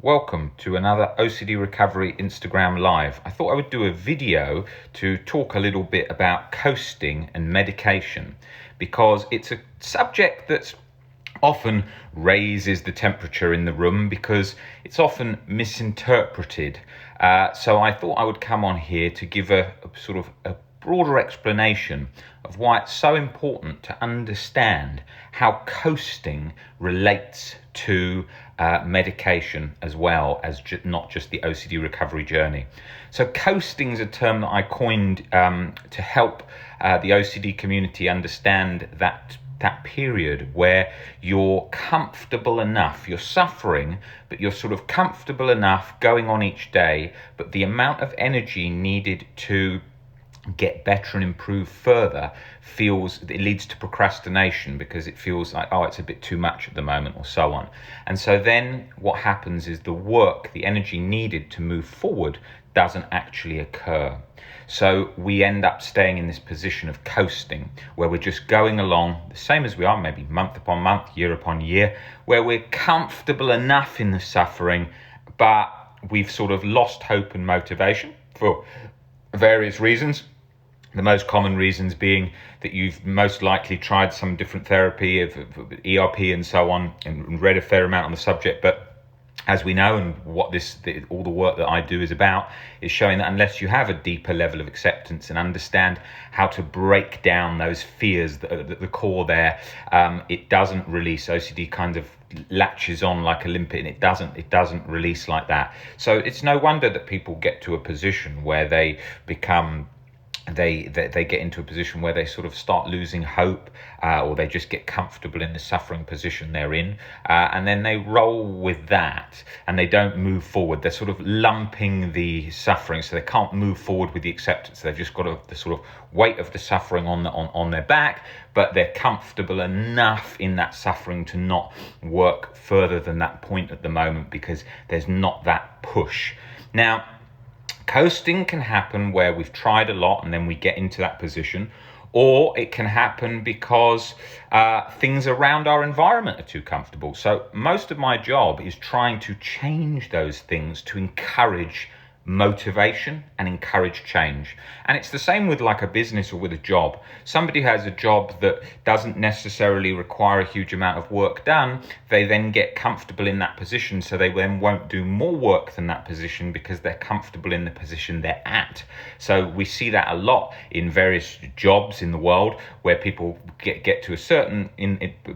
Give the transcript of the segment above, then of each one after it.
welcome to another OCD Recovery Instagram Live. I thought I would do a video to talk a little bit about coasting and medication because it's a subject that's often raises the temperature in the room because it's often misinterpreted. So I thought I would come on here to give a sort of a broader explanation of why it's so important to understand how coasting relates to medication as well as not just the OCD recovery journey. So coasting is a term that I coined to help the OCD community understand that period where you're comfortable enough, you're suffering, but you're sort of comfortable enough going on each day, but the amount of energy needed to get better and improve further it leads to procrastination because it feels like, oh, it's a bit too much at the moment, or so on. And so then what happens is the energy needed to move forward doesn't actually occur. So we end up staying in this position of coasting where we're just going along the same as we are, maybe month upon month, year upon year, where we're comfortable enough in the suffering, but we've sort of lost hope and motivation for various reasons. The most common reasons being that you've most likely tried some different therapy of ERP and so on, and read a fair amount on the subject. But as we know, and what all the work that I do is about, is showing that unless you have a deeper level of acceptance and understand how to break down those fears that are at the core there, it doesn't release. OCD kind of latches on like a limpet, and it doesn't release like that. So it's no wonder that people get to a position where they become they get into a position where they sort of start losing hope, or they just get comfortable in the suffering position they're in, and then they roll with that and they don't move forward. They're sort of lumping the suffering, so they can't move forward with the acceptance. They've just got the sort of weight of the suffering on their back, but they're comfortable enough in that suffering to not work further than that point at the moment because there's not that push. Now, coasting can happen where we've tried a lot and then we get into that position, or it can happen because things around our environment are too comfortable. So most of my job is trying to change those things to encourage motivation and encourage change. And it's the same with like a business or with a job. Somebody has a job that doesn't necessarily require a huge amount of work done. They then get comfortable in that position, so they then won't do more work than that position because they're comfortable in the position they're at. So we see that a lot in various jobs in the world where people get to a certain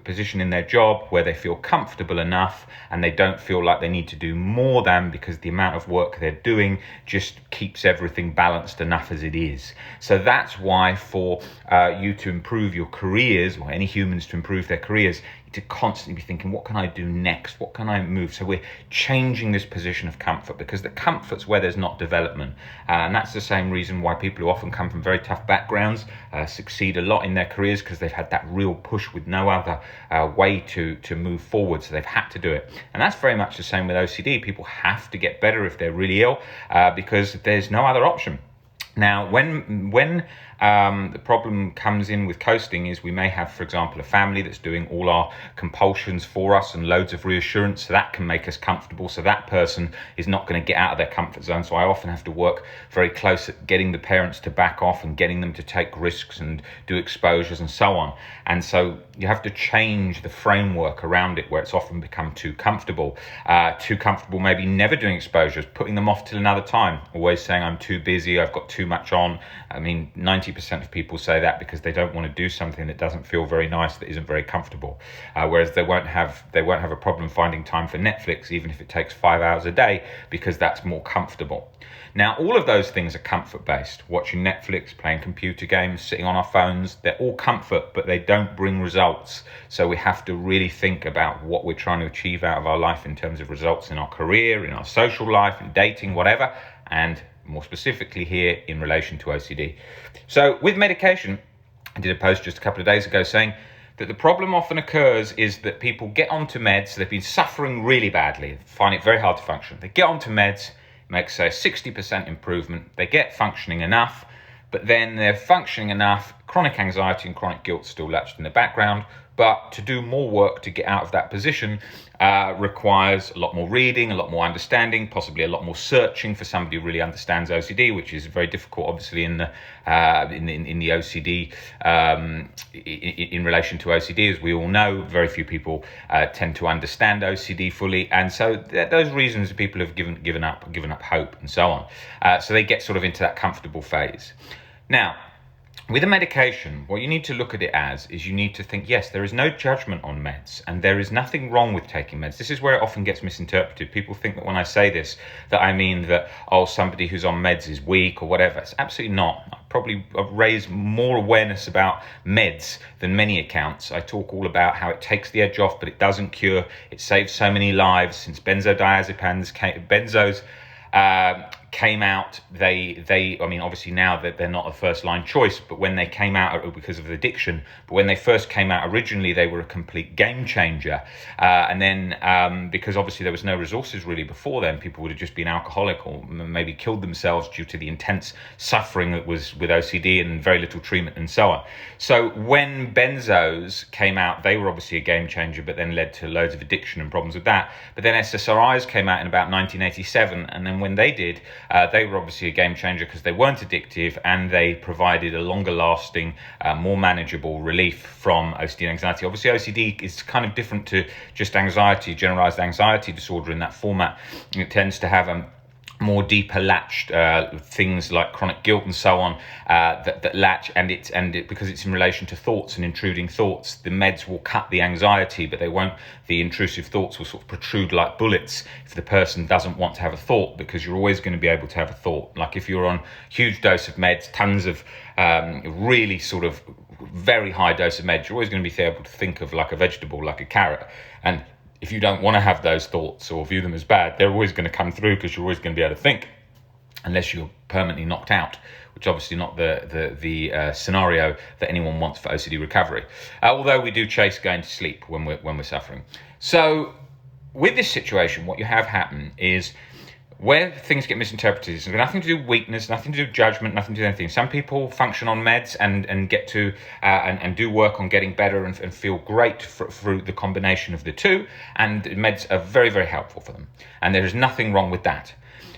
position in their job where they feel comfortable enough and they don't feel like they need to do more than, because the amount of work they're doing just keeps everything balanced enough as it is. So that's why for you to improve your careers, or any humans to improve their careers, to constantly be thinking, what can I do next? What can I move? So we're changing this position of comfort, because the comfort's where there's not development. And that's the same reason why people who often come from very tough backgrounds succeed a lot in their careers, because they've had that real push with no other way to move forward. So they've had to do it. And that's very much the same with OCD. People have to get better if they're really ill because there's no other option. Now, when the problem comes in with coasting is we may have, for example, a family that's doing all our compulsions for us and loads of reassurance, so that can make us comfortable. So that person is not going to get out of their comfort zone. So I often have to work very close at getting the parents to back off and getting them to take risks and do exposures and so on. And so you have to change the framework around it, where it's often become too comfortable, maybe never doing exposures, putting them off till another time, always saying I'm too busy, I've got too much on. I mean, 90% of people say that because they don't want to do something that doesn't feel very nice, that isn't very comfortable. Whereas they won't have a problem finding time for Netflix, even if it takes 5 hours a day, because that's more comfortable. Now, all of those things are comfort-based. Watching Netflix, playing computer games, sitting on our phones, they're all comfort, but they don't bring results. So we have to really think about what we're trying to achieve out of our life in terms of results in our career, in our social life, in dating, whatever, and more specifically here in relation to OCD. So with medication, I did a post just a couple of days ago saying that the problem often occurs is that people get onto meds, so they've been suffering really badly, find it very hard to function. They get onto meds, makes a 60% improvement, they get functioning enough, but then they're functioning enough, chronic anxiety and chronic guilt still latched in the background, But to do more work to get out of that position requires a lot more reading, a lot more understanding, possibly a lot more searching for somebody who really understands OCD, which is very difficult, obviously, in the OCD in relation to OCD. As we all know, very few people tend to understand OCD fully, and so those reasons people have given up hope, and so on. So they get sort of into that comfortable phase. Now, with a medication, what you need to look at it as is you need to think, yes, there is no judgment on meds, and there is nothing wrong with taking meds. This is where it often gets misinterpreted. People think that when I say this, that I mean that, somebody who's on meds is weak or whatever. It's absolutely not. I've raised more awareness about meds than many accounts. I talk all about how it takes the edge off, but it doesn't cure. It saves so many lives. Since benzos came out, they I mean, obviously now that they're not a first line choice, but when they came out because of addiction, but when they first came out originally, they were a complete game changer. And then because obviously there was no resources really before then, people would have just been alcoholic or maybe killed themselves due to the intense suffering that was with OCD and very little treatment and so on. So when benzos came out, they were obviously a game changer, but then led to loads of addiction and problems with that. But then SSRIs came out in about 1987, and then when they did, they were obviously a game changer because they weren't addictive and they provided a longer lasting, more manageable relief from OCD and anxiety. Obviously, OCD is kind of different to just anxiety, generalized anxiety disorder in that format. It tends to have more deeper latched things like chronic guilt and so on that latch, and because it's in relation to thoughts and intruding thoughts, the meds will cut the anxiety, but they won't. The intrusive thoughts will sort of protrude like bullets if the person doesn't want to have a thought, because you're always going to be able to have a thought. Like if you're on huge dose of meds, tons of really sort of very high dose of meds, you're always going to be able to think of like a vegetable, like a carrot. And if you don't want to have those thoughts or view them as bad, they're always going to come through because you're always going to be able to think, unless you're permanently knocked out, which obviously not the scenario that anyone wants for OCD recovery. Although we do chase going to sleep when we're suffering. So with this situation, what you have happen is, where things get misinterpreted, it's nothing to do with weakness, nothing to do with judgment, nothing to do with anything. Some people function on meds and get to and do work on getting better and feel great through the combination of the two, and meds are very, very helpful for them. And there is nothing wrong with that.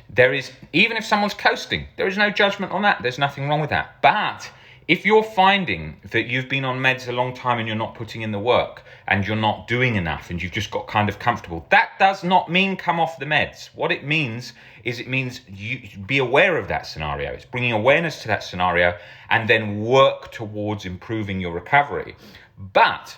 There is, even if someone's coasting, there is no judgment on that. There's nothing wrong with that. But if you're finding that you've been on meds a long time and you're not putting in the work and you're not doing enough and you've just got kind of comfortable, that does not mean come off the meds. What it means is you be aware of that scenario. It's bringing awareness to that scenario and then work towards improving your recovery. But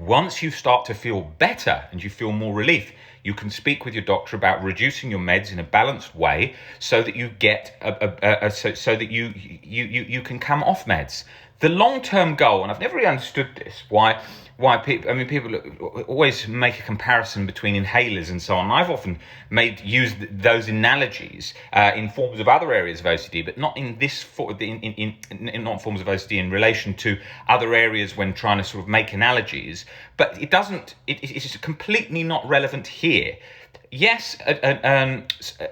once you start to feel better and you feel more relief, you can speak with your doctor about reducing your meds in a balanced way so that you get so that you can come off meds. The long-term goal, and I've never really understood this, why people always make a comparison between inhalers and so on. I've often used those analogies in forms of other areas of OCD, but not in this not forms of OCD in relation to other areas when trying to sort of make analogies. But it's completely not relevant here. Yes,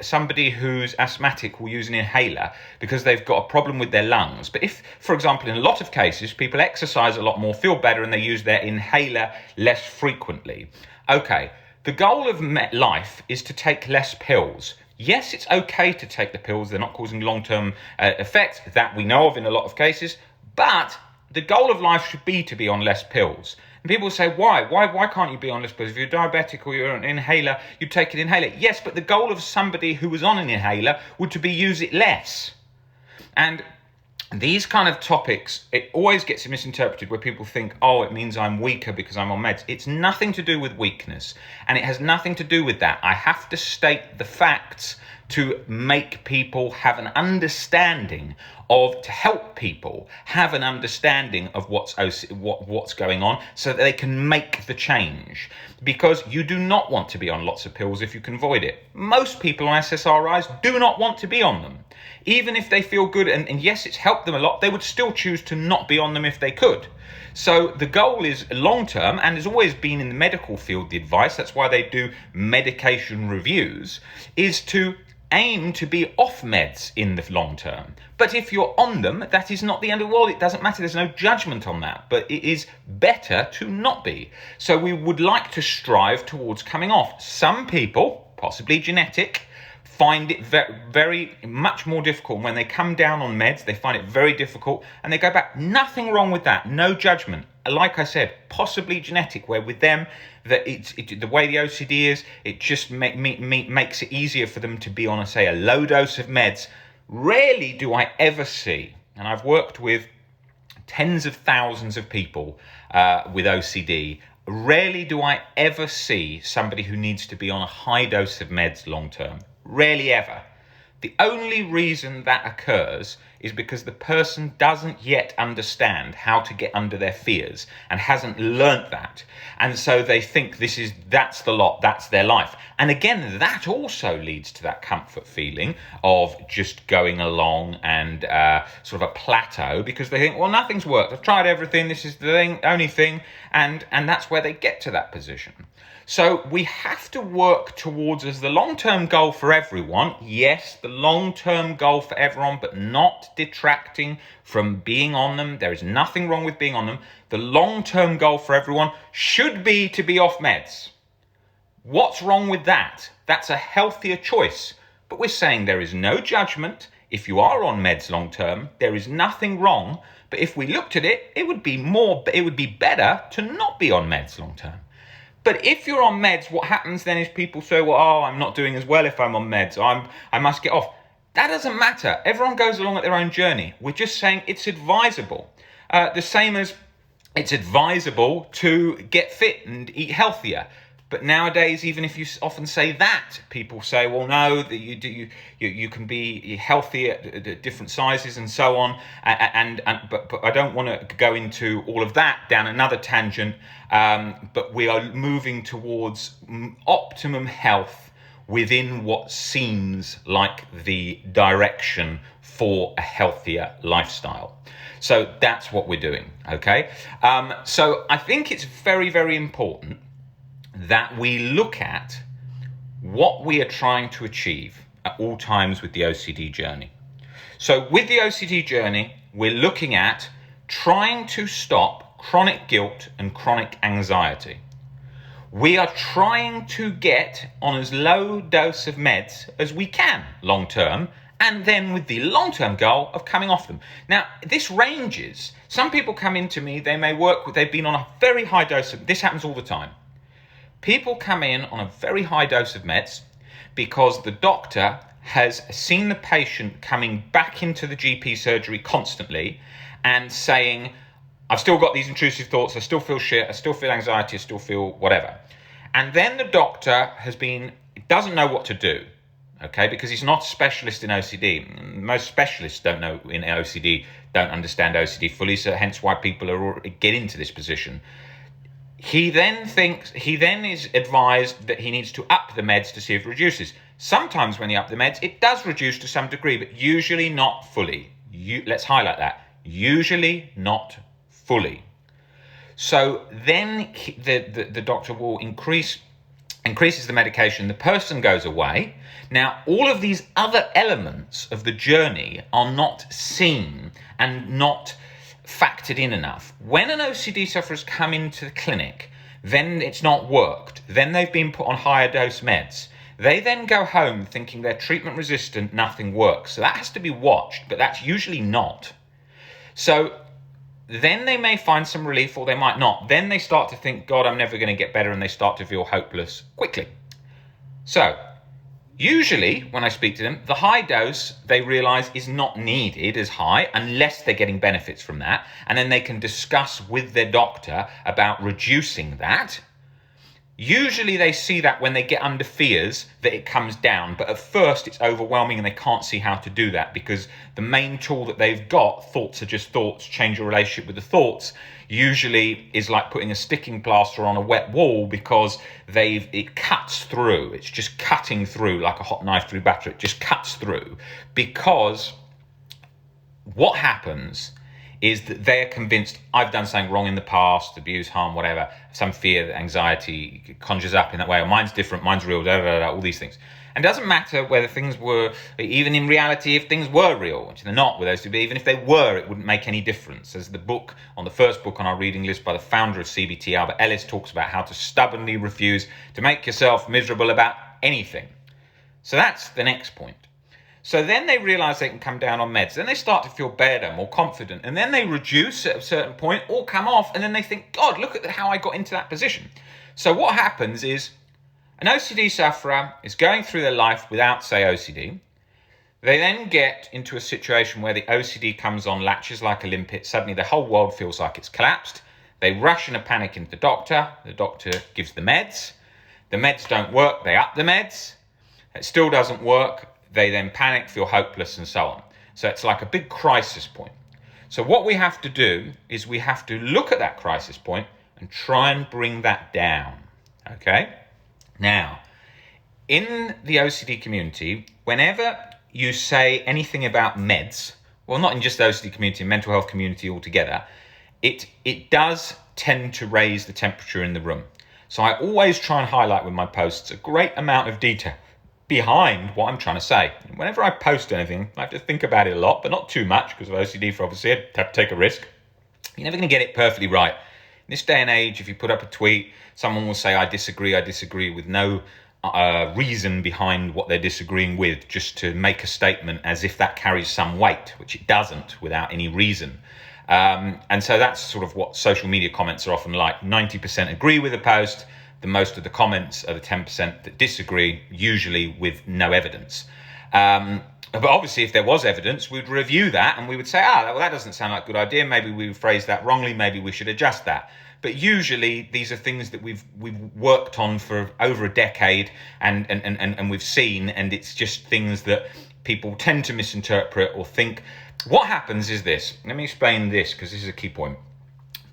somebody who's asthmatic will use an inhaler because they've got a problem with their lungs. But if, for example, in a lot of cases, people exercise a lot more, feel better, and they use their inhaler less frequently. Okay, the goal of life is to take less pills. Yes, it's okay to take the pills. They're not causing long-term effects that we know of in a lot of cases. But the goal of life should be to be on less pills. And people say, why? Why can't you be on less pills? If you're diabetic or you're on an inhaler, you take an inhaler. Yes, but the goal of somebody who was on an inhaler would to be use it less. And these kind of topics, it always gets misinterpreted where people think, it means I'm weaker because I'm on meds. It's nothing to do with weakness, and it has nothing to do with that. I have to state the facts to make people have an understanding to help people have an understanding of what's going on so that they can make the change. Because you do not want to be on lots of pills if you can avoid it. Most people on SSRIs do not want to be on them. Even if they feel good, and yes, it's helped them a lot, they would still choose to not be on them if they could. So the goal is long-term, and has always been in the medical field, the advice, that's why they do medication reviews, is to aim to be off meds in the long term. But if you're on them, that is not the end of the world. It doesn't matter. There's no judgment on that. But it is better to not be. So we would like to strive towards coming off. Some people, possibly genetic, find it very much more difficult. When they come down on meds, they find it very difficult and they go back. Nothing wrong with that. No judgment. Like I said, possibly genetic, where with them, that the way the OCD is, it just makes it easier for them to be on, say, a low dose of meds. Rarely do I ever see, and I've worked with tens of thousands of people with OCD, rarely do I ever see somebody who needs to be on a high dose of meds long term. Rarely ever. The only reason that occurs is because the person doesn't yet understand how to get under their fears and hasn't learnt that. And so they think that's the lot, that's their life. And again, that also leads to that comfort feeling of just going along and sort of a plateau, because they think, well, nothing's worked. I've tried everything. This is the only thing. And that's where they get to that position. So we have to work towards, as the long-term goal for everyone, yes, the long-term goal for everyone, but not detracting from being on them. There is nothing wrong with being on them. The long-term goal for everyone should be to be off meds. What's wrong with that? That's a healthier choice. But we're saying there is no judgment. If you are on meds long-term, there is nothing wrong. But if we looked at it, it would be better to not be on meds long-term. But if you're on meds, what happens then is people say, well, I'm not doing as well if I'm on meds. I must get off. That doesn't matter. Everyone goes along at their own journey. We're just saying it's advisable. The same as it's advisable to get fit and eat healthier. But nowadays, even if you often say that, people say, well, no, that you can be healthy at different sizes and so on. But I don't want to go into all of that down another tangent. But we are moving towards optimum health within what seems like the direction for a healthier lifestyle. So that's what we're doing, okay? So I think it's very, very important that we look at what we are trying to achieve at all times with the OCD journey. So with the OCD journey, we're looking at trying to stop chronic guilt and chronic anxiety. We are trying to get on as low dose of meds as we can long term, and then with the long-term goal of coming off them. Now, this ranges. Some people come into me, they've been on a very high dose of, this happens all the time. People come in on a very high dose of meds because the doctor has seen the patient coming back into the GP surgery constantly and saying, I've still got these intrusive thoughts, I still feel shit, I still feel anxiety, I still feel whatever. And then the doctor doesn't know what to do, okay, because he's not a specialist in OCD. Most specialists don't know in OCD, don't understand OCD fully, so hence why people get into this position. He then is advised that he needs to up the meds to see if it reduces. Sometimes when you up the meds, it does reduce to some degree, but usually not fully. Let's highlight that. Usually not fully. So then the doctor will increases the medication, the person goes away. Now, all of these other elements of the journey are not seen and not factored in enough. When an OCD sufferer's come into the clinic, then it's not worked. Then they've been put on higher dose meds. They then go home thinking they're treatment resistant, nothing works. So that has to be watched, but that's usually not. So then they may find some relief or they might not. Then they start to think, God, I'm never going to get better, and they start to feel hopeless quickly. So usually, when I speak to them, the high dose, they realise, is not needed as high unless they're getting benefits from that. And then they can discuss with their doctor about reducing that. Usually they see that when they get under fears that it comes down. But at first it's overwhelming and they can't see how to do that, because the main tool that they've got, thoughts are just thoughts, change your relationship with the thoughts, usually is like putting a sticking plaster on a wet wall, because it cuts through. It's just cutting through like a hot knife through butter. It just cuts through, because what happens is that they're convinced I've done something wrong in the past, abuse, harm, whatever, some fear, anxiety conjures up in that way, or mine's different, mine's real, all these things. And it doesn't matter whether things were, even in reality, if things were real, which they're not with OCD, even if they were, it wouldn't make any difference. As the book, on the first book on our reading list by the founder of CBT, Albert Ellis, talks about how to stubbornly refuse to make yourself miserable about anything. So that's the next point. So then they realize they can come down on meds. Then they start to feel better, more confident. And then they reduce at a certain point or come off. And then they think, God, look at how I got into that position. So what happens is an OCD sufferer is going through their life without, say, OCD. They then get into a situation where the OCD comes on, latches like a limpet. Suddenly the whole world feels like it's collapsed. They rush in a panic into the doctor. The doctor gives the meds. The meds don't work. They up the meds. It still doesn't work. They then panic, feel hopeless, and so on. So it's like a big crisis point. So what we have to do is we have to look at that crisis point and try and bring that down. Okay? Now, in the OCD community, whenever you say anything about meds, well, not in just the OCD community, mental health community altogether, it does tend to raise the temperature in the room. So I always try and highlight with my posts a great amount of detail behind what I'm trying to say. Whenever I post anything, I have to think about it a lot, but not too much because of OCD, for obviously I have to take a risk. You're never going to get it perfectly right. In this day and age, if you put up a tweet, someone will say, I disagree with no reason behind what they're disagreeing with, just to make a statement as if that carries some weight, which it doesn't without any reason. And so that's sort of what social media comments are often like. 90% agree with a post. The most of the comments are the 10% that disagree, usually with no evidence. But obviously, if there was evidence, we'd review that and we would say, well, that doesn't sound like a good idea. Maybe we phrased that wrongly. Maybe we should adjust that. But usually, these are things that we've worked on for over a decade and we've seen, and it's just things that people tend to misinterpret or think. What happens is this. Let me explain this because this is a key point.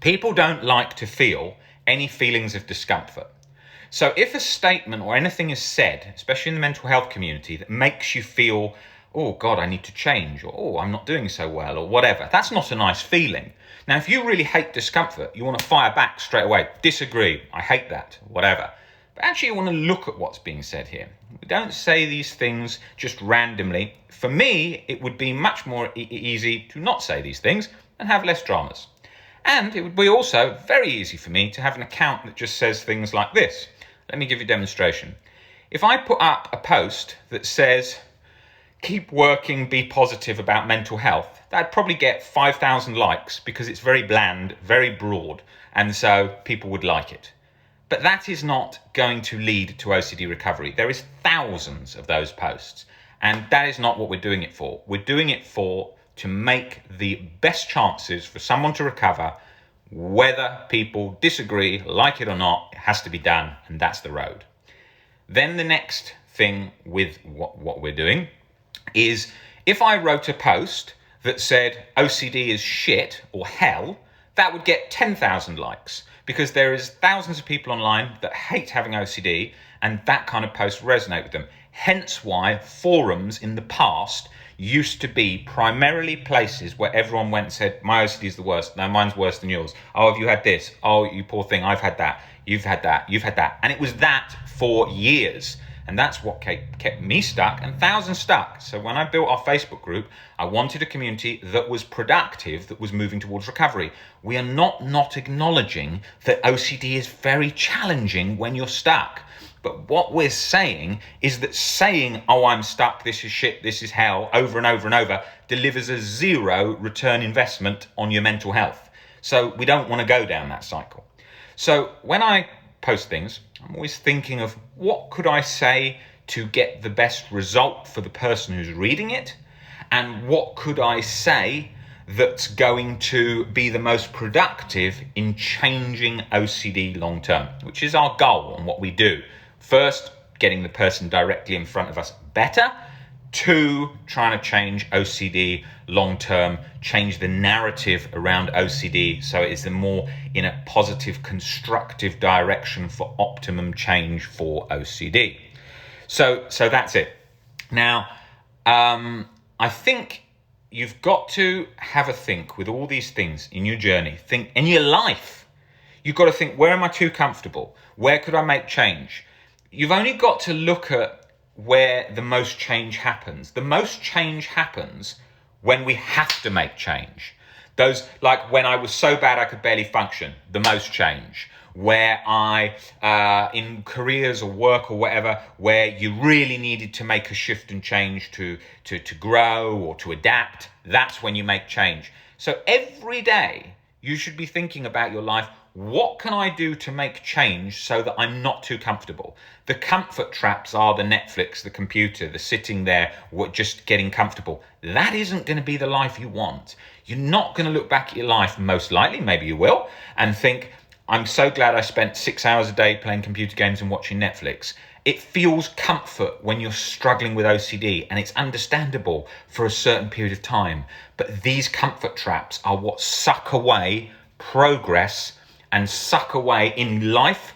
People don't like to feel any feelings of discomfort. So if a statement or anything is said, especially in the mental health community, that makes you feel, oh God, I need to change, or oh, I'm not doing so well, or whatever, that's not a nice feeling. Now, if you really hate discomfort, you want to fire back straight away, disagree, I hate that, whatever. But actually you want to look at what's being said here. We don't say these things just randomly. For me, it would be much more easy to not say these things and have less dramas. And it would be also very easy for me to have an account that just says things like this. Let me give you a demonstration. If I put up a post that says, keep working, be positive about mental health, that'd probably get 5,000 likes because it's very bland, very broad, and so people would like it. But that is not going to lead to OCD recovery. There is thousands of those posts, and that is not what we're doing it for. We're doing it to make the best chances for someone to recover. Whether people disagree, like it or not, it has to be done, and that's the road. Then the next thing with what we're doing is, if I wrote a post that said OCD is shit or hell, that would get 10,000 likes because there is thousands of people online that hate having OCD, and that kind of post resonate with them. Hence why forums in the past used to be primarily places where everyone went and said, my OCD is the worst. No, mine's worse than yours. Oh, have you had this? Oh, you poor thing. I've had that. You've had that. You've had that. And it was that for years. And that's what kept me stuck and thousands stuck. So when I built our Facebook group, I wanted a community that was productive, that was moving towards recovery. We are not acknowledging that OCD is very challenging when you're stuck. But what we're saying is that saying, oh, I'm stuck, this is shit, this is hell, over and over and over, delivers a zero return investment on your mental health. So we don't want to go down that cycle. So when I post things, I'm always thinking of what could I say to get the best result for the person who's reading it, and what could I say that's going to be the most productive in changing OCD long term, which is our goal and what we do. First, getting the person directly in front of us better. 2, trying to change OCD long term, change the narrative around OCD so it is more in a positive, constructive direction for optimum change for OCD. So that's it. Now, I think you've got to have a think with all these things in your journey, think in your life. You've got to think, where am I too comfortable? Where could I make change? You've only got to look at where the most change happens. The most change happens when we have to make change. Those, like when I was so bad I could barely function, the most change. Where in careers or work or whatever, where you really needed to make a shift and change to grow or to adapt, that's when you make change. So every day you should be thinking about your life. What can I do to make change so that I'm not too comfortable? The comfort traps are the Netflix, the computer, the sitting there, just getting comfortable. That isn't going to be the life you want. You're not going to look back at your life, most likely, maybe you will, and think, I'm so glad I spent 6 hours a day playing computer games and watching Netflix. It feels comfort when you're struggling with OCD, and it's understandable for a certain period of time. But these comfort traps are what suck away progress and suck away in life,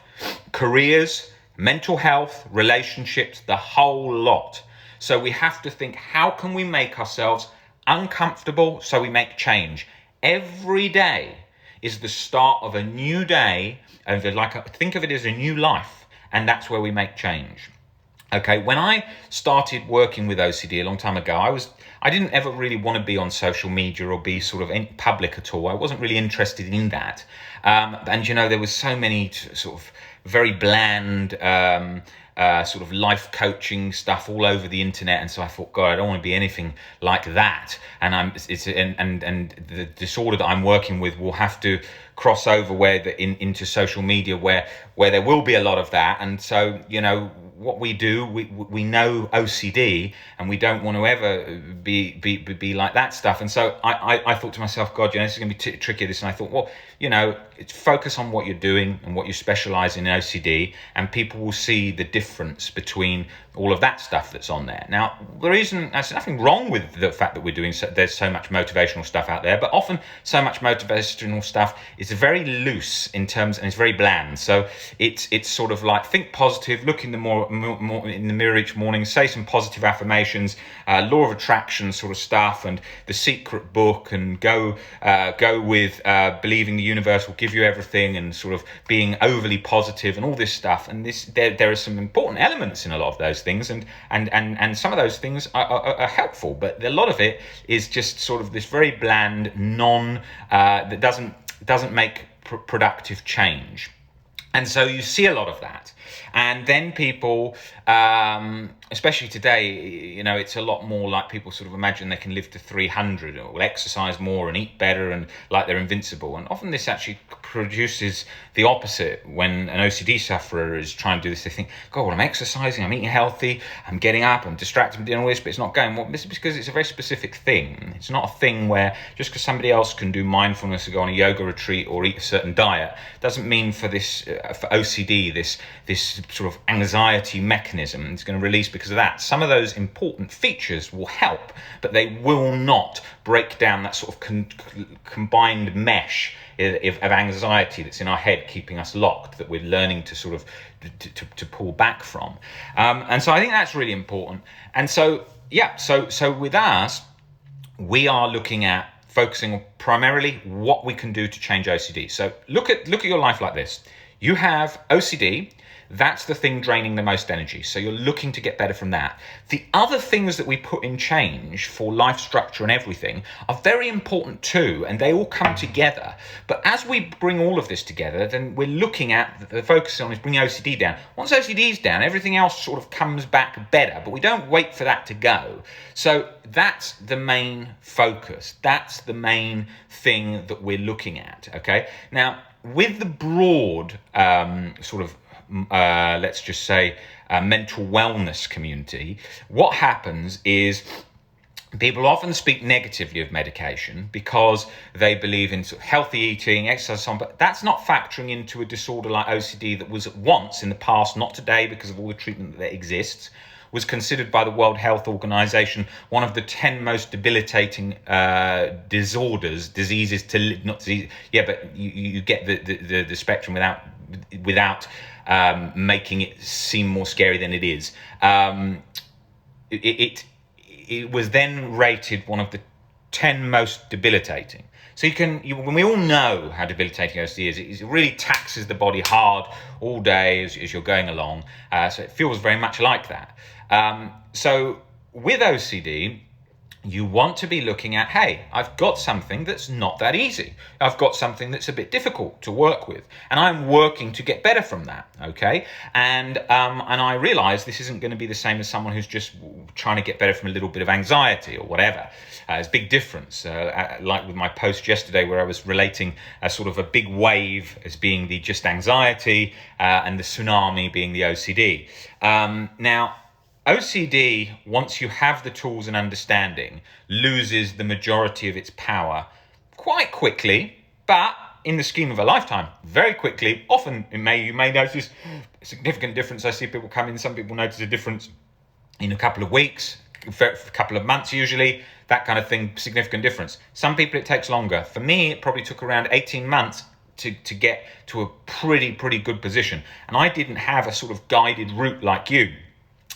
careers, mental health, relationships, the whole lot. So we have to think, how can we make ourselves uncomfortable so we make change? Every day is the start of a new day, and think of it as a new life, and that's where we make change. Okay, when I started working with OCD a long time ago, I didn't ever really want to be on social media or be sort of in public at all. I wasn't really interested in that. And there was so many sort of very bland sort of life coaching stuff all over the internet, and so I thought, God, I don't want to be anything like that. And the disorder that I'm working with will have to cross over into social media where there will be a lot of that. And so what we do, we know OCD, and we don't want to ever be like that stuff. And so I thought to myself, God, this is going to be tricky. And I thought, well, it's focus on what you're doing and what you specialize in OCD, and people will see the difference between all of that stuff that's on there. Now, there's nothing wrong with the fact that there's so much motivational stuff out there, but often so much motivational stuff is very loose in terms, and it's very bland. So it's sort of like, think positive, look in the more in the mirror each morning, say some positive affirmations, law of attraction sort of stuff, and the secret book, and go with believing the universe will give you everything, and sort of being overly positive and all this stuff. And there are some important elements in a lot of those things, and some of those things are helpful, but a lot of it is just sort of this very bland that doesn't make productive change. And so you see a lot of that. And then people, especially today, it's a lot more like people sort of imagine they can live to 300 or will exercise more and eat better and like they're invincible. And often this actually produces the opposite. When an OCD sufferer is trying to do this, they think, God, well, I'm exercising, I'm eating healthy, I'm getting up, I'm distracted, I'm doing all this, but it's not going. Well, this is because it's a very specific thing. It's not a thing where just because somebody else can do mindfulness or go on a yoga retreat or eat a certain diet, doesn't mean for OCD, this sort of anxiety mechanism is going to release because of that. Some of those important features will help, but they will not break down that sort of combined mesh of anxiety that's in our head, keeping us locked, that we're learning to sort of to pull back from. And so I think that's really important. And so so with us, we are looking at focusing on primarily what we can do to change OCD. So look at your life like this. You have OCD. That's the thing draining the most energy. So you're looking to get better from that. The other things that we put in change for life structure and everything are very important too, and they all come together. But as we bring all of this together, then we're looking at the focus on is bringing OCD down. Once OCD is down, everything else sort of comes back better, but we don't wait for that to go. So that's the main focus. That's the main thing that we're looking at, okay? Now, with the broad sort of let's just say mental wellness community, what happens is people often speak negatively of medication because they believe in sort of healthy eating, exercise, but that's not factoring into a disorder like OCD that was once in the past, not today because of all the treatment that exists, was considered by the World Health Organization one of the 10 most debilitating diseases to live. Not disease, yeah, but you get the spectrum without making it seem more scary than it is. It was then rated one of the 10 most debilitating. So when we all know how debilitating OCD is, it really taxes the body hard all day as you're going along. So it feels very much like that. So with OCD, you want to be looking at, hey, I've got something that's not that easy. I've got something that's a bit difficult to work with, and I'm working to get better from that, okay? And I realize this isn't going to be the same as someone who's just trying to get better from a little bit of anxiety or whatever. There's a big difference, like with my post yesterday where I was relating a sort of a big wave as being the just anxiety and the tsunami being the OCD. Now, OCD, once you have the tools and understanding, loses the majority of its power quite quickly, but in the scheme of a lifetime, very quickly. Often you may notice a significant difference. I see people come in, some people notice a difference in a couple of weeks, a couple of months usually, that kind of thing, significant difference. Some people it takes longer. For me, it probably took around 18 months to get to a pretty good position. And I didn't have a sort of guided route like you.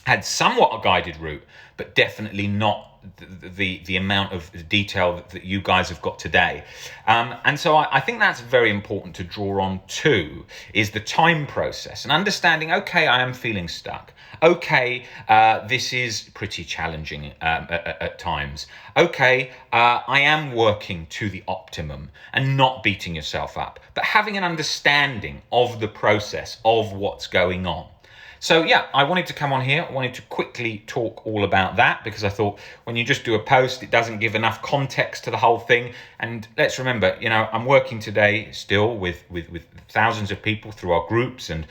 Had somewhat a guided route, but definitely not the amount of detail that you guys have got today. And so I think that's very important to draw on too, is the time process and understanding, okay, I am feeling stuck. Okay, this is pretty challenging at times. Okay, I am working to the optimum and not beating yourself up, but having an understanding of the process of what's going on. So yeah, I wanted to come on here. I wanted to quickly talk all about that because I thought when you just do a post, it doesn't give enough context to the whole thing. And let's remember, I'm working today still with thousands of people through our groups and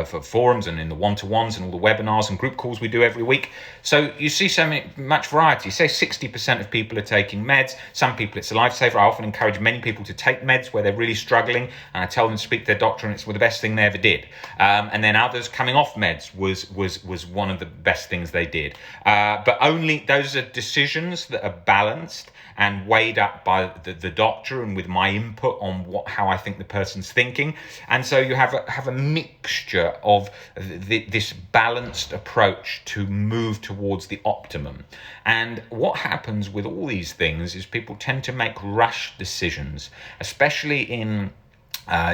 for forums and in the one-to-ones and all the webinars and group calls we do every week. So you see much variety. Say 60% of people are taking meds. Some people it's a lifesaver. I often encourage many people to take meds where they're really struggling, and I tell them to speak to their doctor, and it's the best thing they ever did. And then others coming off meds was one of the best things they did. But only those are decisions that are balanced and weighed up by the doctor and with my input on how I think the person's thinking. And so you have a mixture of this balanced approach to move towards the optimum. And what happens with all these things is people tend to make rush decisions, especially in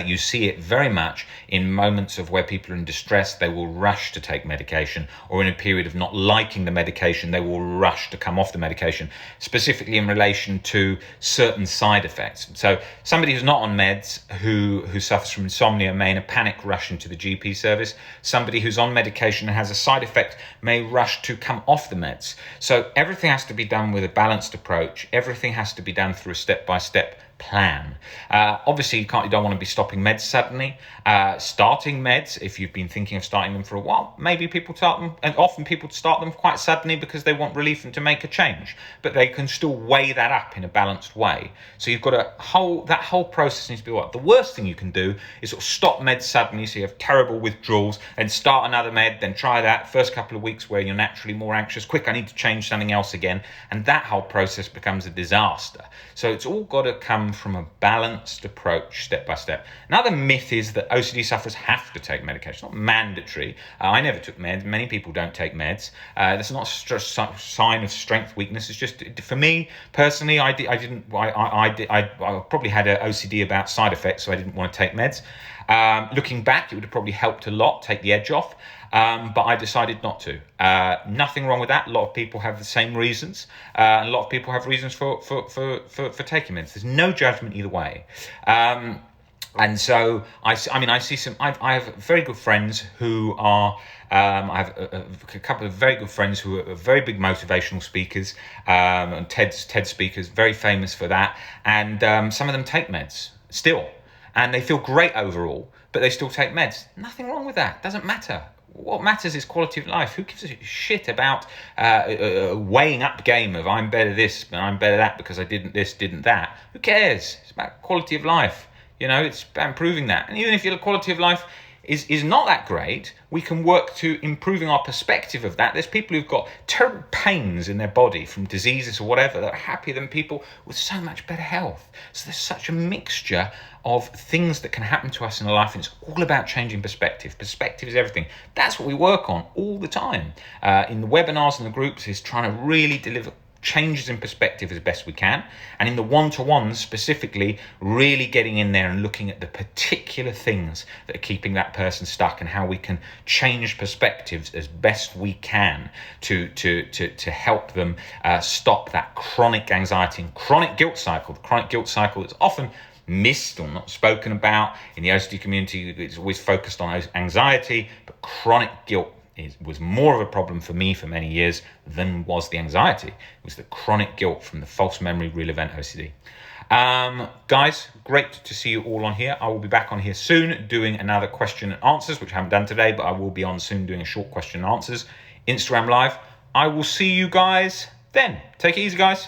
you see it very much in moments of where people are in distress. They will rush to take medication, or in a period of not liking the medication, they will rush to come off the medication, specifically in relation to certain side effects. So somebody who's not on meds, who suffers from insomnia, may in a panic rush into the GP service. Somebody who's on medication and has a side effect may rush to come off the meds. So everything has to be done with a balanced approach. Everything has to be done through a step-by-step plan. Obviously, you don't want to be stopping meds suddenly. Starting meds, if you've been thinking of starting them for a while, maybe people start them, and often people start them quite suddenly because they want relief and to make a change. But they can still weigh that up in a balanced way. So you've got that whole process needs to be what. The worst thing you can do is sort of stop meds suddenly, so you have terrible withdrawals, and start another med, then try that first couple of weeks where you're naturally more anxious. Quick, I need to change something else again, and that whole process becomes a disaster. So it's all got to come from a balanced approach, step by step. Another myth is that OCD sufferers have to take medication. It's not mandatory. I never took meds. Many people don't take meds. That's not a sign of strength, weakness. It's just, for me personally, I probably had an OCD about side effects, so I didn't want to take meds. Looking back, it would have probably helped a lot, take the edge off. But I decided not to. Nothing wrong with that. A lot of people have the same reasons. And a lot of people have reasons for taking meds. There's no judgment either way. And so I have very good friends who are, I have a couple of very good friends who are very big motivational speakers, and TED speakers, very famous for that. And some of them take meds still, and they feel great overall, but they still take meds. Nothing wrong with that. Doesn't matter. What matters is quality of life. Who gives a shit about a weighing up game of I'm better this and I'm better that because I didn't this, didn't that? Who cares? It's about quality of life. It's about improving that. And even if your quality of life is not that great, we can work to improving our perspective of that. There's people who've got terrible pains in their body from diseases or whatever that are happier than people with so much better health. So there's such a mixture of things that can happen to us in life, and it's all about changing perspective. Perspective is everything. That's what we work on all the time. In the webinars and the groups is trying to really changes in perspective as best we can. And in the one-to-ones specifically, really getting in there and looking at the particular things that are keeping that person stuck and how we can change perspectives as best we can to help them stop that chronic anxiety and chronic guilt cycle. The chronic guilt cycle is often missed or not spoken about in the OCD community. It's always focused on anxiety, but chronic guilt was more of a problem for me for many years than was the anxiety. It was the chronic guilt from the false memory real event OCD. Guys, great to see you all on here. I will be back on here soon doing another question and answers, which I haven't done today, but I will be on soon doing a short question and answers. Instagram Live. I will see you guys then. Take it easy, guys.